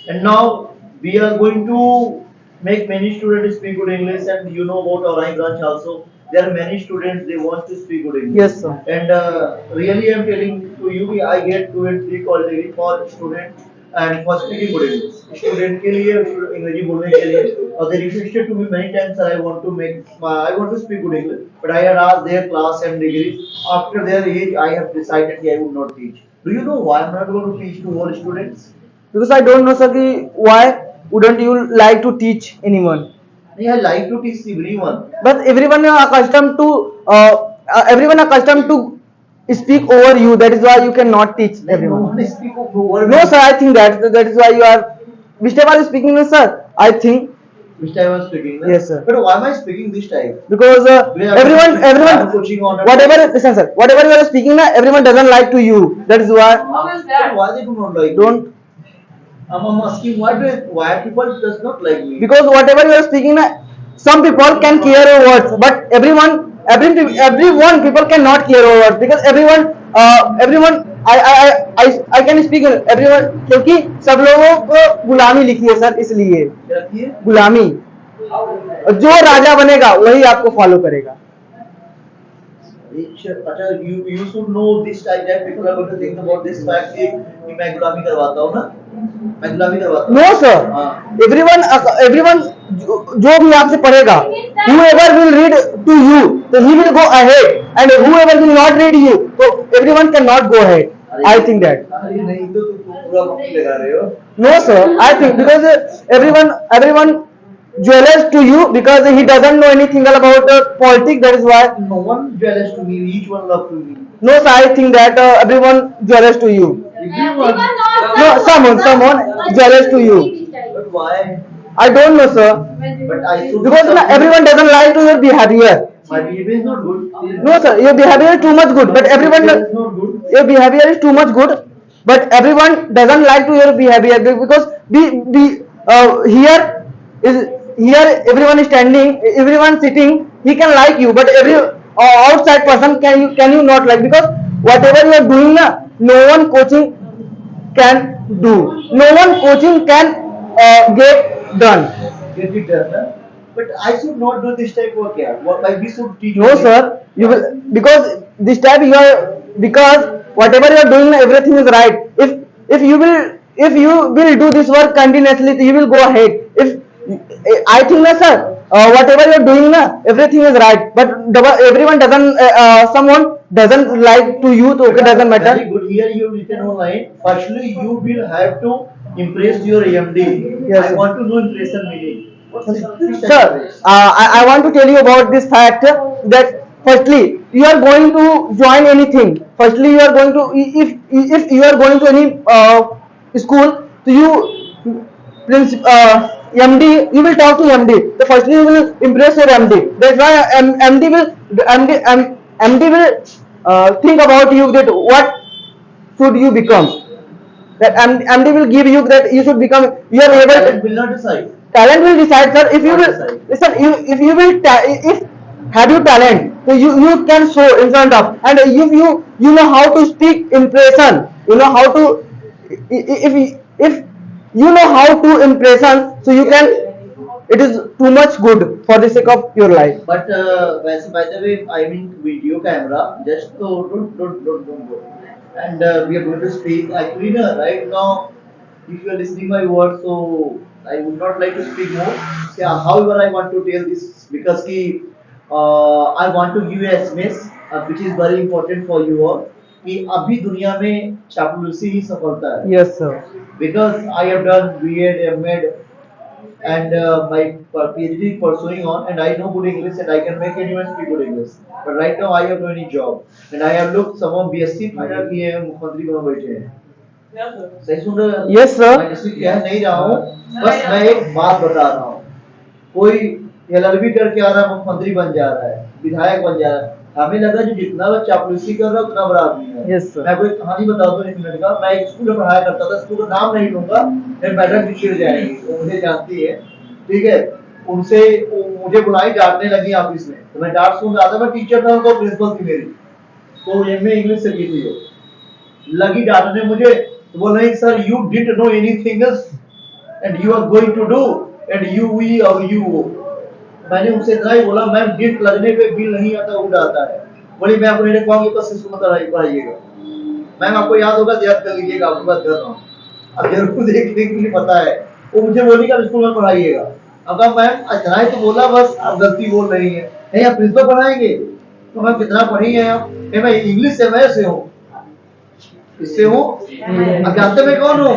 And now we are going to make many students speak good English, and you know about our branch also. There are many students they want to speak good English. Yes, sir. And really, I'm telling to you, I get 2 and 3 call daily for students and for speaking good English. Student के लिए अंग्रेजी बोलने के लिए और they requested to me many times that I want to speak good English, but I had asked their class and degree. After their age, I have decided that I would not teach. Do you know why I'm not going to teach to all students? Because I don't know, sir, why wouldn't you like to teach anyone? I like to teach everyone. But everyone accustomed to speak over you. That is why you cannot teach No everyone. one is speak over No, me. sir. I think that is why you are. Which type are you speaking, sir? I think Which time I'm speaking? Na? yes, sir. But why am I speaking this time? Because We are everyone, I'm coaching on whatever, listen, sir. Whatever you are speaking, na, everyone doesn't like to you. That is why. How is that? Why they do not like me? Don't. I'm asking why people does not like me? Because whatever you are speaking, na, some people can hear your words, but everyone people cannot hear your words because everyone I can speak everyone क्योंकि सब लोगों को गुलामी लिखी है sir इसलिए क्या किए? गुलामी जो राजा बनेगा वही आपको फॉलो करेगा अच्छा you should know this time that people are going to think about this fact कि मैं गुलामी करवाता हूँ ना मैं गुलामी करवाता हूँ नो सर हाँ एवरीवन जो भी आपसे पढ़ेगा whoever will read to you so he will go ahead and whoever will not read you so everyone cannot go ahead. I think that. अरे नहीं तो तुम पूरा वक्त लगा रहे हो No, sir. I think because everyone jealous to you because he doesn't know anything about politics. That is why. no one jealous to me each one love to me No, sir. I think that everyone jealous to you. everyone No, someone jealous to you. but why I don't know, sir. but I should Because na, everyone doesn't like to your behavior. my behavior is not good No, sir. Your behavior is too much good, but everyone. Behavior is not good Your behavior is too much good, but everyone doesn't like to your behavior because here is here everyone is standing, everyone sitting. He can like you, but every outside person can you not like because whatever you are doing na, no one coaching can do. No one coaching can get done. get it done huh? but I should not do this type of work yeah what like we should teach No, only. sir. You will because this type you are because whatever you are doing, everything is right. If you will do this work continuously, you will go ahead. If I think na sir, whatever you are doing na, everything is right. But everyone doesn't, someone doesn't like to you, so okay, doesn't matter. Very good. Here you written online. Firstly, you will have to impress your AMD. Yes, I sir. want to know impression meaning. What's it? Sir, I want to tell you about this fact that firstly you are going to join anything. Firstly, you are going to if you are going to any school, so you MD you will talk to MD. So firstly you will impress your MD. That's why MD will think about you that what should you become. That MD will give you that you should become. You are able. Talent will not decide. Talent will decide, sir. If you Not will decide. listen, if you will if have you talent, so you can show in front of, and if you know how to speak impression, you know how to if you know how to impression, so you can. It is too much good for the sake of your life. But by the way, I mean video camera. Just so don't go. And we are going to speak. Actually, no, right now, if you are listening my words, so I would not like to speak more. Yeah, however, I want to tell this because I want to give you a SMS, which is very important for you all. कि अभी दुनिया में चापलूसी ही सफलता है. Yes, sir. Because I have done B.Ed, M.Ed, and my PhD pursuing on, and I know good English, and I can make anyone speak good English. But right now I have no any job, and I have looked someone BSc final किए हैं मुख्यमंत्री बन बैठे हैं. सही सुन रहे हो? Yes, sir. मैं किसी कह नहीं रहा हूँ, बस मैं एक बात बता रहा हूँ. कोई LLB करके आ रहा है मुख्यमंत्री बन जा रहा है, विधायक बन जा रहा है. हमें लगा जो जितना वो चापलूसी कर रहा है उतना बड़ा आदमी है. Yes, sir. मैं कोई कहानी बता दूं 1 मिनट का. मैं एक स्कूल में पढ़ाया करता था, स्कूल का नाम नहीं लूंगा, फिर मैडम भी चिढ़ जाएंगी, वो मुझे जानती है, ठीक है. उनसे मुझे बुलाई डांटने लगी ऑफिस में, तो मैं डांट सुन रहा था. मैं टीचर था तो प्रिंसिपल थी मेरी, तो एमए इंग्लिश से की थी वो. लगी डांटने मुझे, तो बोल रही sir you did know anything else. and you are going to do and you we or you वो। मैंने उनसे इतना ही बोला, मैम गिफ्ट लगने पे बिल नहीं आता, उड़ आता है। बोली मैं आपको नहीं कहूँगी तो सिस्टम मत पढ़ाइएगा। मैम आपको याद होगा, याद कर लीजिएगा, आपकी बात कर रहा हूँ। अब जरूर देखने के लिए पता है, वो मुझे बोली कि आप स्कूल में पढ़ाइएगा। अब कहा मैम इतना ही तो बोला, बस आप गलती बोल रही है। नहीं आप प्रिंसिपल पढ़ाएंगे? तो मैम कितना पढ़ी है आप? नहीं मैं इंग्लिश से मैं से हूँ, इससे हूँ। अब जानते मैं कौन हूँ?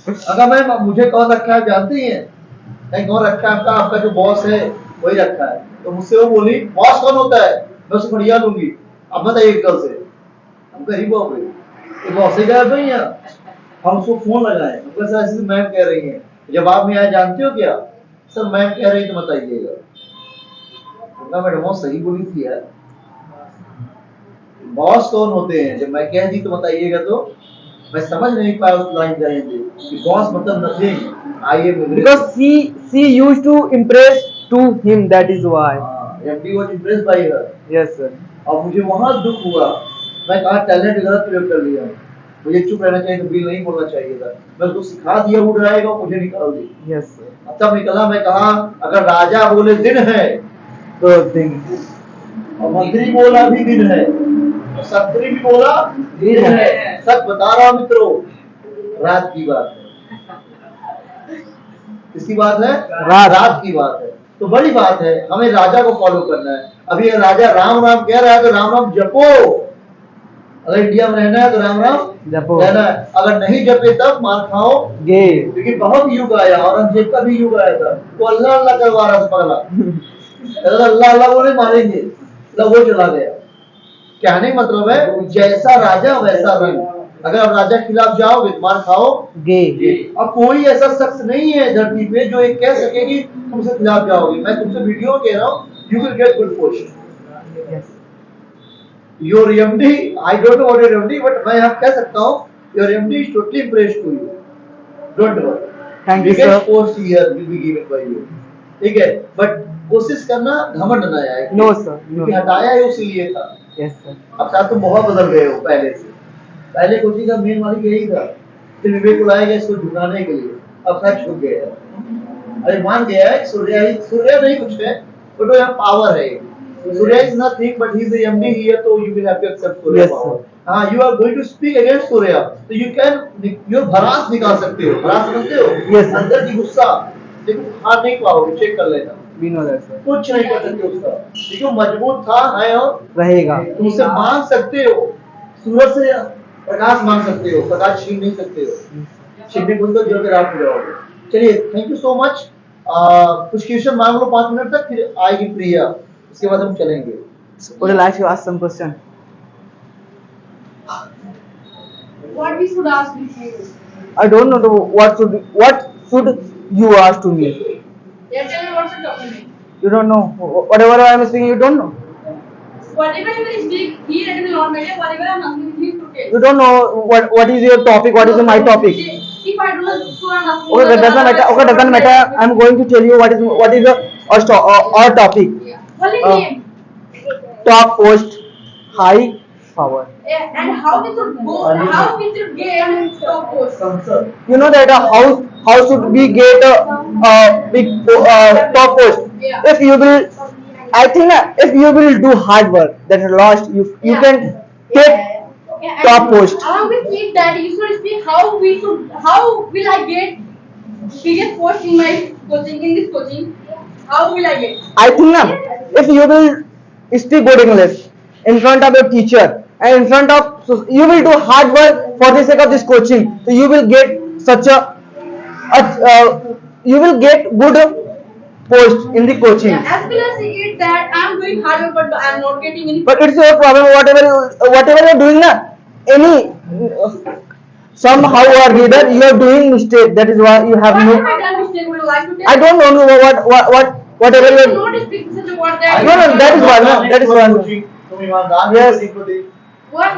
अगर मैम मुझे कौन रखा है जानती है? नहीं कौन रखा है आपका? आपका जो बॉस है वही रखा है। तो मुझसे वो बोली बॉस कौन होता है? मैं उसको बढ़िया लूंगी। अब बताइए एक कल से हम गरीब हो गए, बॉस ही गया भैया। हम उसको फोन लगाए, हमको सर ऐसे मैम कह रही हैं, जवाब में आया जानते हो क्या? सर मैम कह रही तो बताइएगा। मैडम वो सही बोली थी यार, बॉस कौन होते हैं? जब मैं कह दी तो बताइएगा, तो मैं समझ नहीं पाया उस लाइन जाएंगे कि बॉस मतलब nothing, I am Because she used to impress to him, that is why. MD was impressed by her. Yes sir. अब मुझे वहां दुख हुआ, मैं कहा टैलेंट गलत प्रयोग कर लिया, मुझे चुप रहना चाहिए, बिल नहीं बोलना चाहिए था। मैं उसको सिखा दिया, उड़ जाएगा, मुझे निकाल दी। Yes sir. तब निकला, मैं कहा अगर राजा बोले दिन है So thing. और मंत्री बोला भी दिन है और संतरी भी बोला दिन है। सच बता रहा हूं मित्रों, रात की बात है। किसकी बात है? रात की बात है। तो बड़ी बात है, हमें राजा को फॉलो करना है। अभी राजा राम राम कह रहा है तो राम राम जपो। अगर इंडिया में रहना है तो राम राम जपो। रहना है। अगर नहीं जपे तब मार खाओगे। क्योंकि बहुत युग आया, औरंगजेब का भी युग आया था, वो अल्लाह अल्लाह करवा रहा था पगला। अल्लाह अल्लाह बोले मारेंगे, तो वो चला गया। कहने मतलब है जैसा राजा वैसा रंग। अगर आप राजा के खिलाफ जाओगे तो मार खाओगे। अब कोई ऐसा शख्स नहीं है धरती पे जो ये कह सके कि तुमसे खिलाफ जाओगे। मैं तुमसे वीडियो कह रहा हूँ, you will get good post. Your MD, I don't know what your MD, but मैं यहाँ कह सकता हूँ your MD is totally impressed to you. Don't worry, thank you sir. Post here will be given by you, ठीक है? But कोशिश करना घमंड ना आए। नो सर, क्योंकि हटाया ही उसीलिए था। Yes sir. अब शायद तुम बहुत बदल गए हो पहले से। पहले कोचिंग का मेन मालिक यही था, फिर विवेक को लाया गया इसको झुकाने के लिए, अब शायद झुक गया है। अरे मान गया है सूर्य नहीं कुछ है, बट वो यहाँ पावर है। Surya is nothing but he is the MD here, तो you will have to accept Surya power. हाँ, you are going to speak against Surya, तो यू कैन योर भड़ास निकाल सकते हो। भड़ास समझते हो? Yes, अंदर की गुस्सा, लेकिन हार नहीं पाओगे, चेक कर लेना। We know that sir. कुछ नहीं कर सकते उसका, क्योंकि वो मजबूत था, है और रहेगा। तुम उससे मांग सकते हो, सूरज से प्रकाश मांग सकते हो, प्रकाश छीन नहीं सकते हो। छीनने को तो जल के राख हो जाओगे। चलिए, थैंक यू सो मच। कुछ क्वेश्चन मांग लो 5 मिनट तक, फिर आएगी प्रिया, उसके बाद हम चलेंगे। Would you like to ask some question? What we should ask you? I don't know what should you ask to me? Yeah, tell me what's the topic. You don't know. Whatever I am speaking, you don't know. Whatever you will speak here, it will not matter. Whatever I'm asking you to tell. You don't know what is your topic, what is my topic. If I don't know, so I'm asking. Okay, that doesn't matter. Okay, doesn't matter. I'm going to tell you what is our topic. Yeah. Only name. Top post, high power. Yeah, and how we should go, how we should get top post. संसद, You know that how should we get a big top post? Yeah. If you will, I think if you will do hard work, that is lost. You Yeah. can take Yeah, and top post. Along with it, that you should speak how will I get biggest post in my coaching, in this coaching? How will I get? I think if you will speak good English in front of your teacher and in front of, so you will do hard work for the sake of this coaching, so you will get such you will get good post in the coaching. Yeah, as well as it that I'm doing hard work, but I'm not getting any. But it's your problem. Whatever you're doing now, any somehow or the other you are doing mistake. That is why you have What no. have I done mistake? Would you like to tell? I don't know whatever I you're. not speak such a word that. No, that is one. That is one. तुम ईमानदार Yes. हो। What?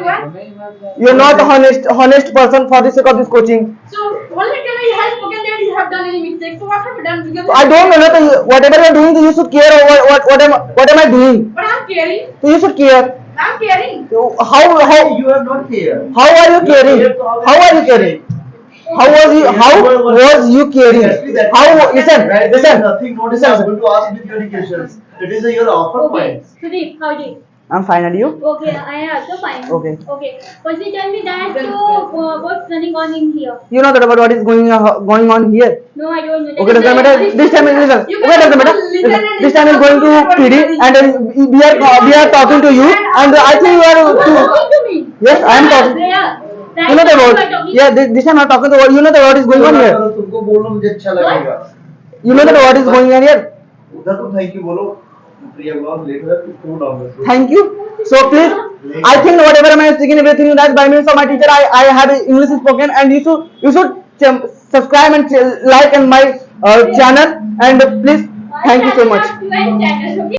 You're not honest person for the sake of this coaching. So only tell me you have spoken that you have done any mistake. So what have you done? Because I don't know nothing. Whatever you're doing, you should care. What am I doing? But I'm caring. So you should care. I'm caring. So how You have not care. are you caring? How are you caring? How was you? How was you caring? How? Listen, Right, there is listen, nothing. Notice listen, I'm going to ask with your questions. It is your offer Okay, point. Sudeep, how do you? I'm fine, and you? Okay, I am also fine. Okay. Okay. Firstly, tell me that what's running on in here? You know that about what is going on here. No, I don't know. Okay, doesn't matter. This time is listen. You Okay, doesn't matter. listen and This time is going to PD, and we are talking to you, and I think you are. talking to me. Yes, I am talking. Yeah. You know the word. Yeah, this time I'm talking the word. You know the word is going on here. तुमको बोलना मुझे अच्छा लगेगा. You know that what is going on here. उधर तो thank you बोलो. प्रिया blog late हो जाए तो क्यों download. Thank you. So please, I think whatever I am speaking, everything that by means of my teacher, I have English spoken, and you should subscribe and like in my channel, and please, thank you so much.